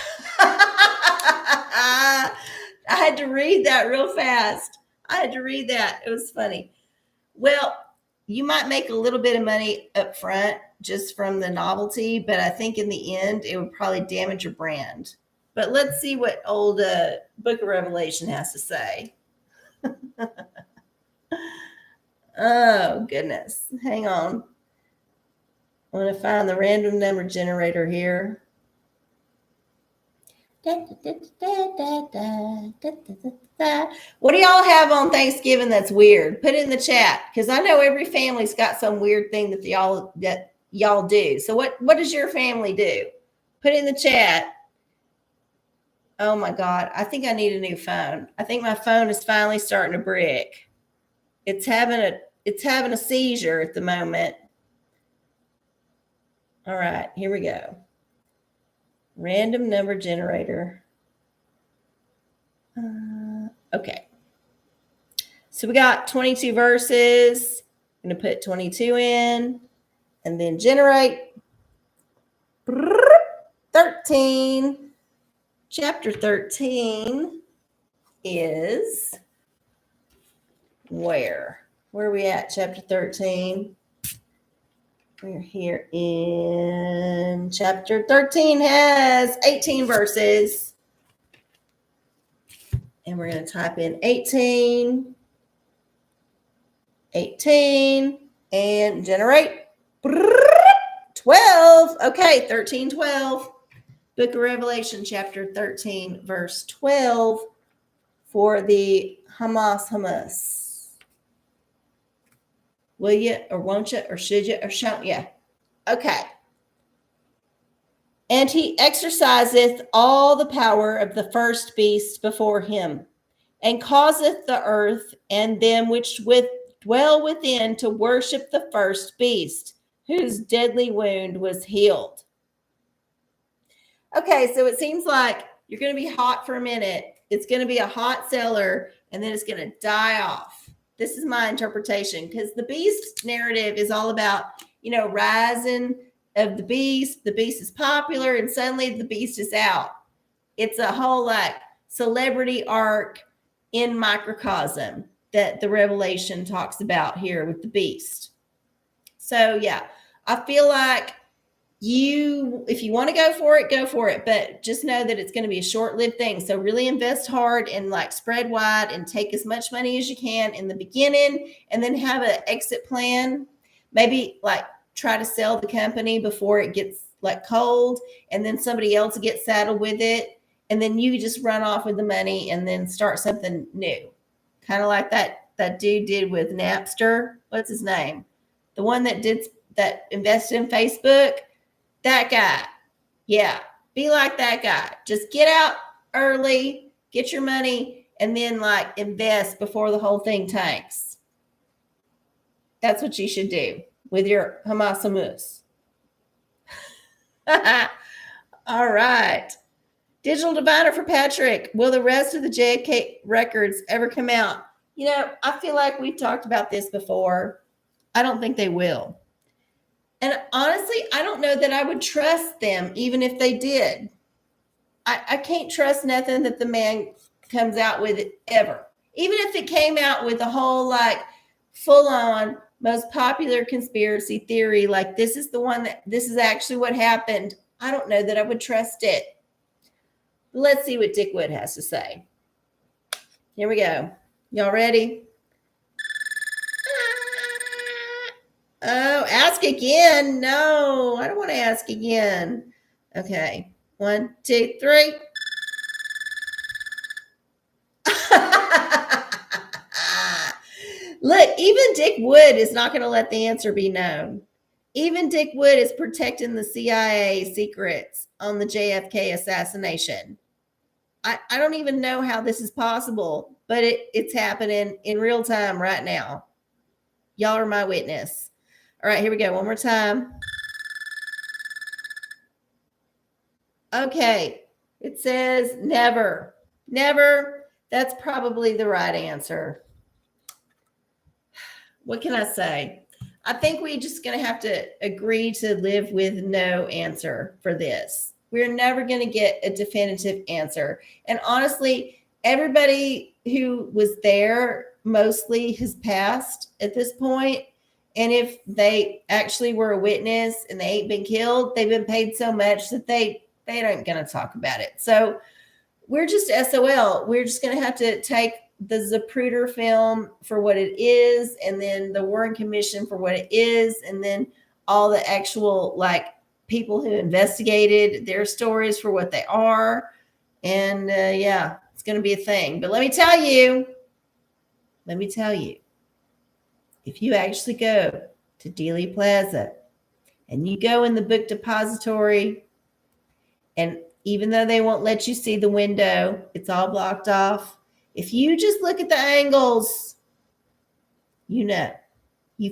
I had to read that real fast. I had to read that. It was funny. Well, you might make a little bit of money up front just from the novelty, but I think in the end, it would probably damage your brand. But let's see what old Book of Revelation has to say. Oh, goodness. Hang on. I'm going to find the random number generator here. What do y'all have on Thanksgiving that's weird? Put it in the chat, because I know every family's got some weird thing that y'all do. So what does your family do? Put it in the chat. Oh my God, I think I need a new phone. I think my phone is finally starting to brick. It's having a seizure at the moment. All right, here we go. Random number generator. Okay. So we got 22 verses. I'm going to put 22 in and then generate 13. Chapter 13 is where? Where are we at? Chapter 13. We're here in chapter 13, has 18 verses. And we're going to type in 18, and generate 12. Okay, 13, 12. Book of Revelation, chapter 13, verse 12 for the hummus. Will you, or won't you, or should you, or shan't you? Okay. And he exerciseth all the power of the first beast before him, and causeth the earth and them which dwell within to worship the first beast, whose deadly wound was healed. Okay, so it seems like you're going to be hot for a minute. It's going to be a hot seller, and then it's going to die off. This is my interpretation, because the beast narrative is all about, rising of the beast. The beast is popular, and suddenly the beast is out. It's a whole celebrity arc in microcosm that the Revelation talks about here with the beast. So yeah, I feel like if you want to go for it, but just know that it's going to be a short-lived thing. So really invest hard and spread wide and take as much money as you can in the beginning, and then have an exit plan. Maybe try to sell the company before it gets cold, and then somebody else will get saddled with it, and then you just run off with the money and then start something new. Kind of like that dude did with Napster. What's his name? The one that invested in Facebook. That guy. Yeah. Be like that guy. Just get out early, get your money, and then invest before the whole thing tanks. That's what you should do with your Hamas Hamus. All right. Digital diviner for Patrick. Will the rest of the JFK records ever come out? I feel like we've talked about this before. I don't think they will. And honestly, I don't know that I would trust them, even if they did. I can't trust nothing that the man comes out with ever. Even if it came out with a whole full-on most popular conspiracy theory, this is this is actually what happened. I don't know that I would trust it. Let's see what Dick Wood has to say. Here we go. Y'all ready? Oh, ask again. No, I don't want to ask again. Okay. 1, 2, 3. Look, even Dick Wood is not going to let the answer be known. Even Dick Wood is protecting the CIA secrets on the JFK assassination. I don't even know how this is possible, but it's happening in real time right now. Y'all are my witness. All right, here we go. One more time. Okay. It says never. Never. That's probably the right answer. What can I say? I think we're just going to have to agree to live with no answer for this. We're never going to get a definitive answer. And honestly, everybody who was there mostly has passed at this point. And if they actually were a witness and they ain't been killed, they've been paid so much that they aren't going to talk about it. So we're just SOL. We're just going to have to take the Zapruder film for what it is, and then the Warren Commission for what it is, and then all the actual people who investigated their stories for what they are. And yeah, it's going to be a thing. But let me tell you, if you actually go to Dealey Plaza and you go in the book depository, and even though they won't let you see the window, it's all blocked off. If you just look at the angles, you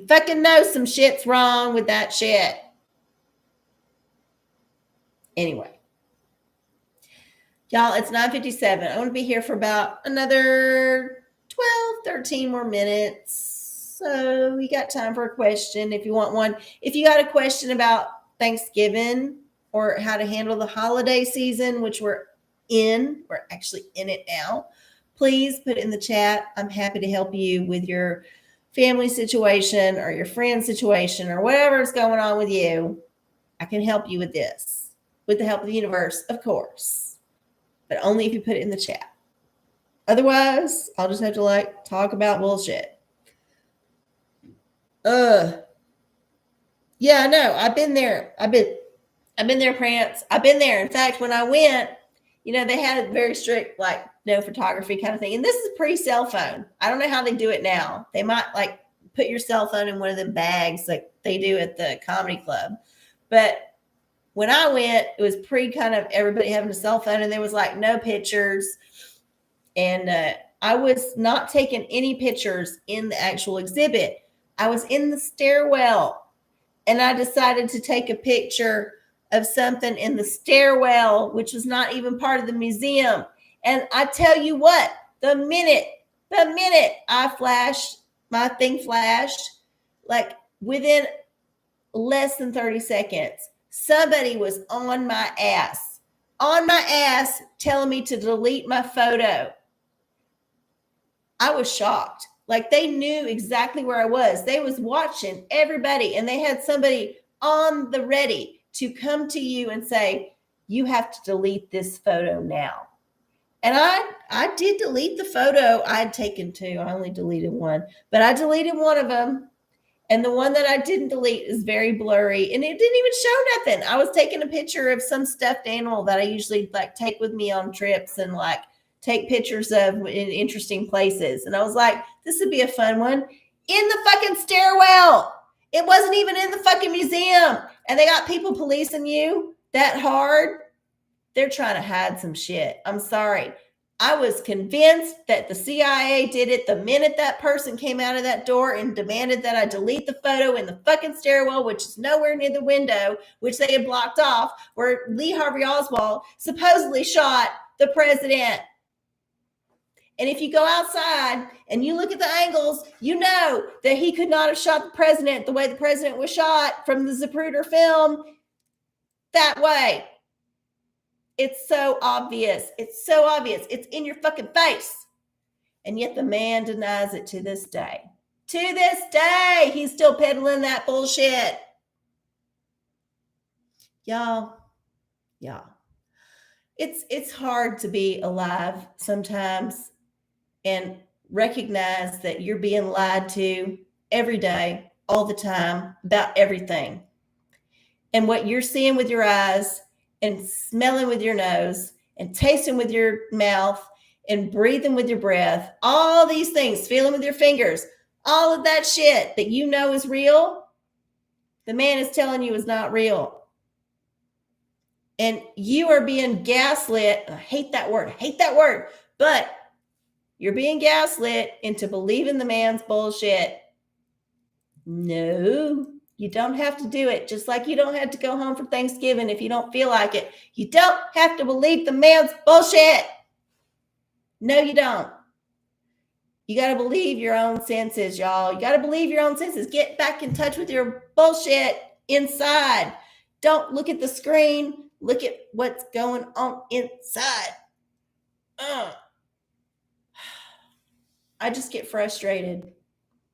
fucking know some shit's wrong with that shit. Anyway, y'all, it's 9:57. I want to be here for about another 12, 13 more minutes. So you got time for a question if you want one. If you got a question about Thanksgiving or how to handle the holiday season, which we're actually in it now, please put it in the chat. I'm happy to help you with your family situation or your friend situation or whatever is going on with you. I can help you with this, with the help of the universe, of course, but only if you put it in the chat. Otherwise, I'll just have to talk about bullshit. Yeah, no, I've been there. I've been there, Prance. I've been there. In fact, when I went, they had a very strict, no photography kind of thing. And this is pre-cell phone. I don't know how they do it now. They might put your cell phone in one of them bags like they do at the comedy club. But when I went, it was kind of everybody having a cell phone, and there was like no pictures. And I was not taking any pictures in the actual exhibit. I was in the stairwell, and I decided to take a picture of something in the stairwell, which was not even part of the museum. And I tell you what, the minute I flashed, my thing flashed, like within less than 30 seconds, somebody was on my ass, telling me to delete my photo. I was shocked. Like they knew exactly where I was. They was watching everybody, and they had somebody on the ready to come to you and say, you have to delete this photo now. And I did delete the photo. I had taken two. I only deleted one, but I deleted one of them. And the one that I didn't delete is very blurry, and it didn't even show nothing. I was taking a picture of some stuffed animal that I usually like take with me on trips and like take pictures of in interesting places. And I was like, this would be a fun one in the fucking stairwell. It wasn't even in the fucking museum. And they got people policing you that hard. They're trying to hide some shit. I'm sorry. I was convinced that the CIA did it the minute that person came out of that door and demanded that I delete the photo in the fucking stairwell, which is nowhere near the window, which they had blocked off, where Lee Harvey Oswald supposedly shot the president. And if you go outside and you look at the angles, you know that he could not have shot the president the way the president was shot from the Zapruder film that way. It's so obvious. It's so obvious. It's in your fucking face. And yet the man denies it to this day. To this day, he's still peddling that bullshit. Y'all. It's hard to be alive sometimes and recognize that you're being lied to every day, all the time, about everything. And what you're seeing with your eyes and smelling with your nose and tasting with your mouth and breathing with your breath, all these things, feeling with your fingers, all of that shit that you know is real, the man is telling you is not real. And you are being gaslit. I hate that word, but you're being gaslit into believing the man's bullshit. No. You don't have to do it, just like you don't have to go home for Thanksgiving if you don't feel like it. You don't have to believe the man's bullshit. No, you don't. You got to believe your own senses, y'all. You got to believe your own senses. Get back in touch with your bullshit inside. Don't look at the screen. Look at what's going on inside. I just get frustrated.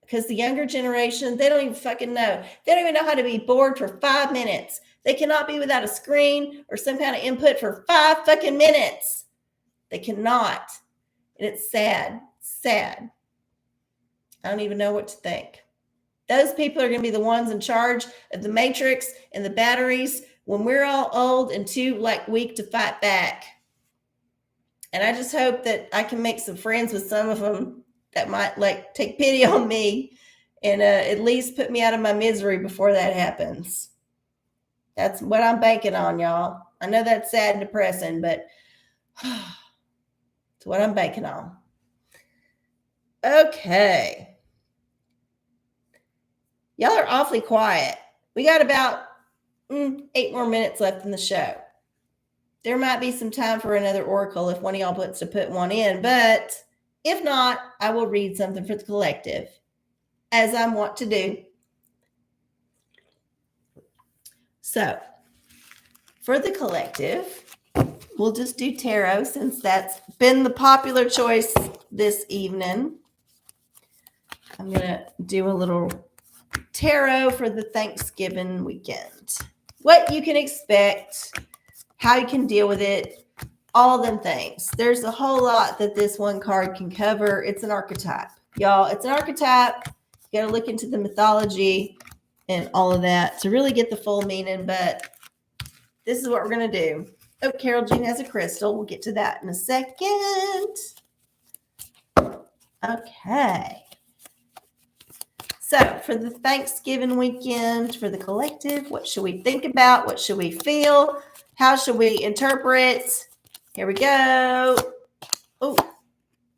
Because the younger generation, they don't even fucking know. They don't even know how to be bored for 5 minutes. They cannot be without a screen or some kind of input for 5 fucking minutes. They cannot. And it's sad. Sad. I don't even know what to think. Those people are going to be the ones in charge of the matrix and the batteries when we're all old and too weak to fight back. And I just hope that I can make some friends with some of them that might take pity on me and at least put me out of my misery before that happens. That's what I'm banking on, y'all. I know that's sad and depressing, but it's what I'm banking on. Okay. Y'all are awfully quiet. We got about 8 more minutes left in the show. There might be some time for another oracle if one of y'all wants to put one in, but if not, I will read something for the collective, as I want to do. So, for the collective, we'll just do tarot since that's been the popular choice this evening. I'm going to do a little tarot for the Thanksgiving weekend. What you can expect, how you can deal with it, all them things. There's a whole lot that this one card can cover. It's an archetype. Y'all, it's an archetype. You got to look into the mythology and all of that to really get the full meaning, but this is what we're going to do. Oh, Carol Jean has a crystal. We'll get to that in a second. Okay. So for the Thanksgiving weekend, for the collective, what should we think about? What should we feel? How should we interpret? Here we go. Oh,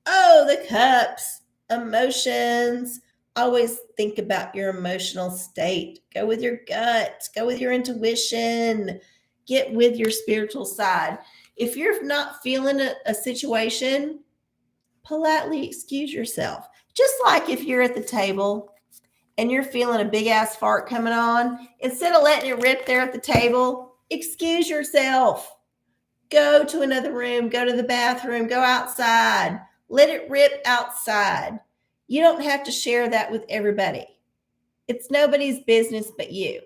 the cups. Emotions. Always think about your emotional state. Go with your gut. Go with your intuition. Get with your spiritual side. If you're not feeling a situation, politely excuse yourself. Just like if you're at the table and you're feeling a big ass fart coming on, instead of letting it rip there at the table, excuse yourself. Go to another room, go to the bathroom, go outside. Let it rip outside. You don't have to share that with everybody. It's nobody's business but you.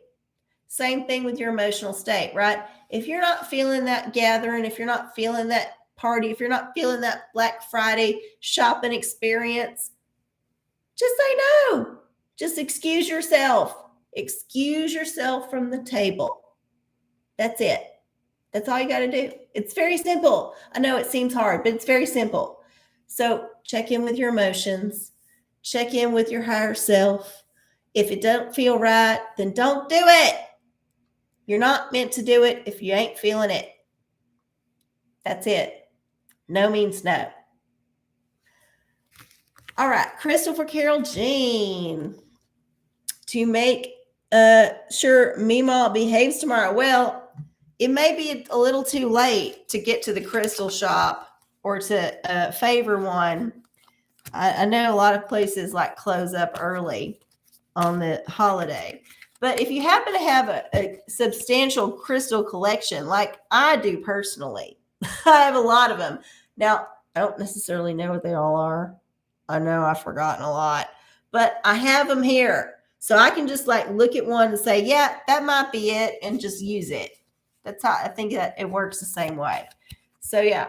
Same thing with your emotional state, right? If you're not feeling that gathering, if you're not feeling that party, if you're not feeling that Black Friday shopping experience, just say no. Just excuse yourself. Excuse yourself from the table. That's it. That's all you got to do. It's very simple. I know it seems hard, but it's very simple. So check in with your emotions. Check in with your higher self. If it doesn't feel right, then don't do it. You're not meant to do it if you ain't feeling it. That's it. No means no. All right. Crystal for Carol Jean. To make sure Mima behaves tomorrow. Well, it may be a little too late to get to the crystal shop or to favor one. I know a lot of places like close up early on the holiday. But if you happen to have a substantial crystal collection, like I do personally, I have a lot of them. Now, I don't necessarily know what they all are. I know I've forgotten a lot, but I have them here. So I can just like look at one and say, yeah, that might be it, and just use it. That's how I think that it works the same way. So yeah.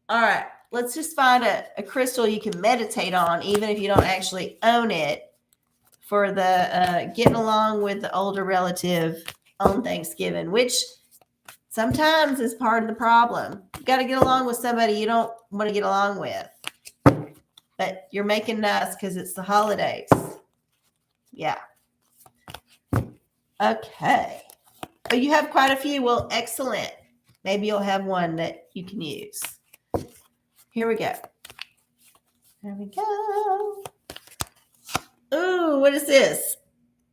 All right. Let's just find a crystal you can meditate on, even if you don't actually own it, for the getting along with the older relative on Thanksgiving, which sometimes is part of the problem. You got to get along with somebody you don't want to get along with, but you're making nice because it's the holidays. Yeah. Okay. Oh, you have quite a few. Well, excellent. Maybe you'll have one that you can use. Here we go. There we go. Ooh, what is this?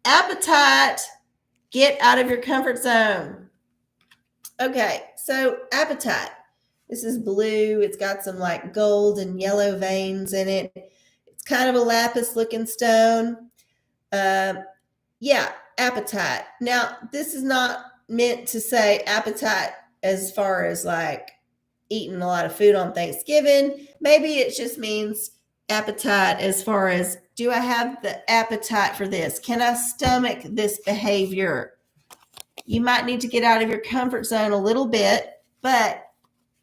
Appetite. Get out of your comfort zone. Okay, so appetite. This is blue. It's got some like gold and yellow veins in it. It's kind of a lapis looking stone. Yeah, appetite. Now, this is not meant to say appetite as far as like eating a lot of food on Thanksgiving. Maybe it just means appetite as far as, do I have the appetite for this? Can I stomach this behavior? You might need to get out of your comfort zone a little bit, but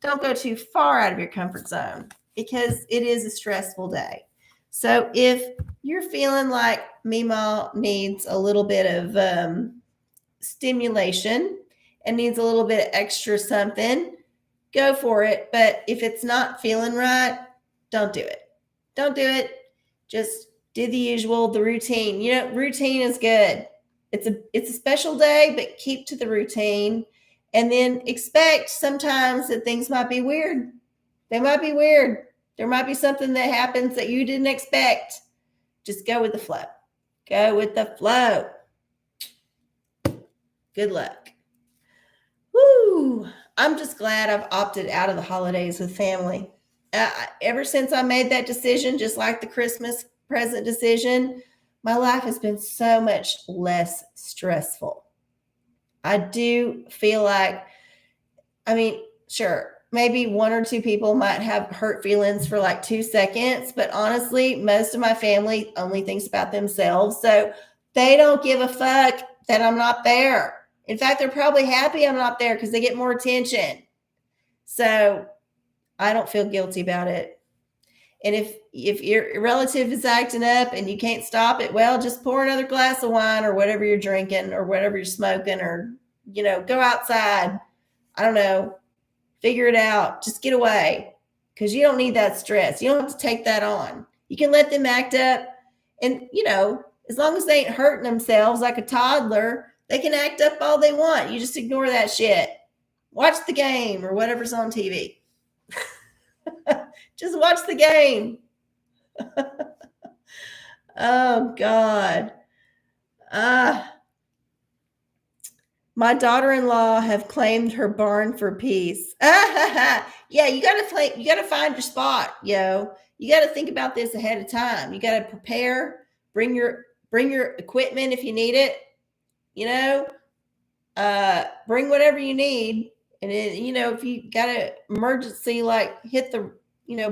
don't go too far out of your comfort zone because it is a stressful day. So if you're feeling like Mima needs a little bit of stimulation and needs a little bit of extra something, go for it. But if it's not feeling right, don't do it. Don't do it. Just do the usual, the routine. You know, routine is good. It's a special day, but keep to the routine. And then expect sometimes that things might be weird. They might be weird. There might be something that happens that you didn't expect. Just go with the flow. Go with the flow. Good luck. Woo! I'm just glad I've opted out of the holidays with family. Ever since I made that decision, just like the Christmas present decision, my life has been so much less stressful. I do feel like, I mean, sure, maybe one or two people might have hurt feelings for like 2 seconds, but honestly, most of my family only thinks about themselves. So they don't give a fuck that I'm not there. In fact, they're probably happy I'm not there because they get more attention. So I don't feel guilty about it. And if your relative is acting up and you can't stop it, well, just pour another glass of wine or whatever you're drinking or whatever you're smoking, or, you know, go outside. I don't know. Figure it out. Just get away because you don't need that stress. You don't have to take that on. You can let them act up. And, you know, As long as they ain't hurting themselves like a toddler, they can act up all they want. You just ignore that shit. Watch the game or whatever's on TV. Just watch the game. Oh, God. My daughter-in-law have claimed her barn for peace. Yeah, you gotta find your spot, yo. You gotta think about this ahead of time. You gotta prepare, bring your equipment if you need it, bring whatever you need. And if you got an emergency, like hit the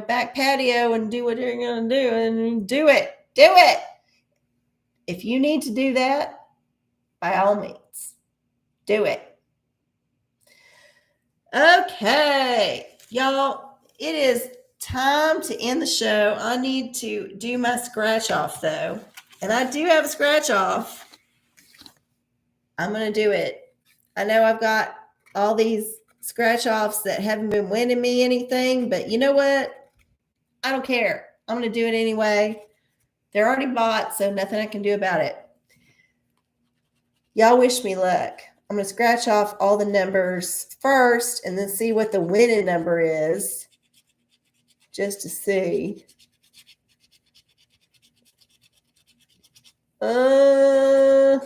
back patio and do what you're gonna do, and do it. If you need to do that, by all means, do it. Okay, y'all, it is time to end the show. I need to do my scratch off though. And I do have a scratch off. I'm going to do it. I know I've got all these scratch offs that haven't been winning me anything, but you know what? I don't care. I'm going to do it anyway. They're already bought, so nothing I can do about it. Y'all wish me luck. I'm going to scratch off all the numbers first and then see what the winning number is, just to see. I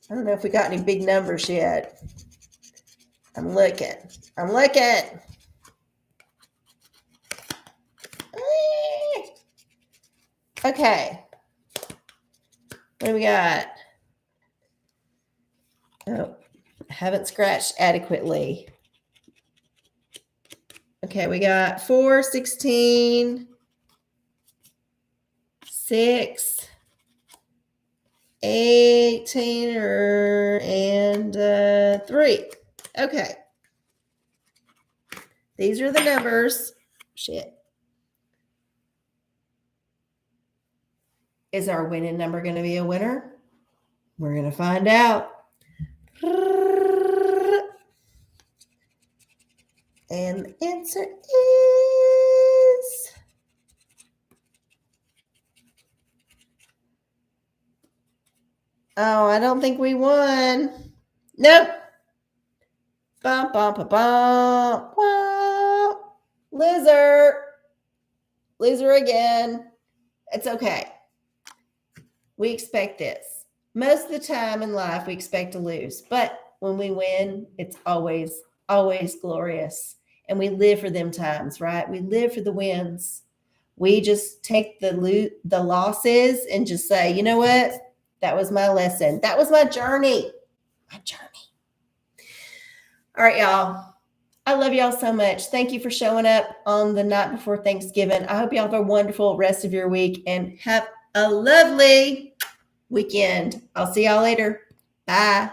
don't know if we got any big numbers yet. I'm looking. Okay. What do we got? Oh, haven't scratched adequately. Okay, we got 4, 16, 6, 18, and 3. Okay. These are the numbers. Shit. Is our winning number going to be a winner? We're going to find out. And the answer is I don't think we won. Nope. Bum, bum, bum, bum. Wow. Loser again. It's okay. We expect this. Most of the time in life, we expect to lose. But when we win, it's always glorious. And we live for them times, right? We live for the wins. We just take the losses and just say, you know what? That was my lesson. That was my journey. All right, y'all. I love y'all so much. Thank you for showing up on the night before Thanksgiving. I hope y'all have a wonderful rest of your week and have a lovely weekend. I'll see y'all later. Bye.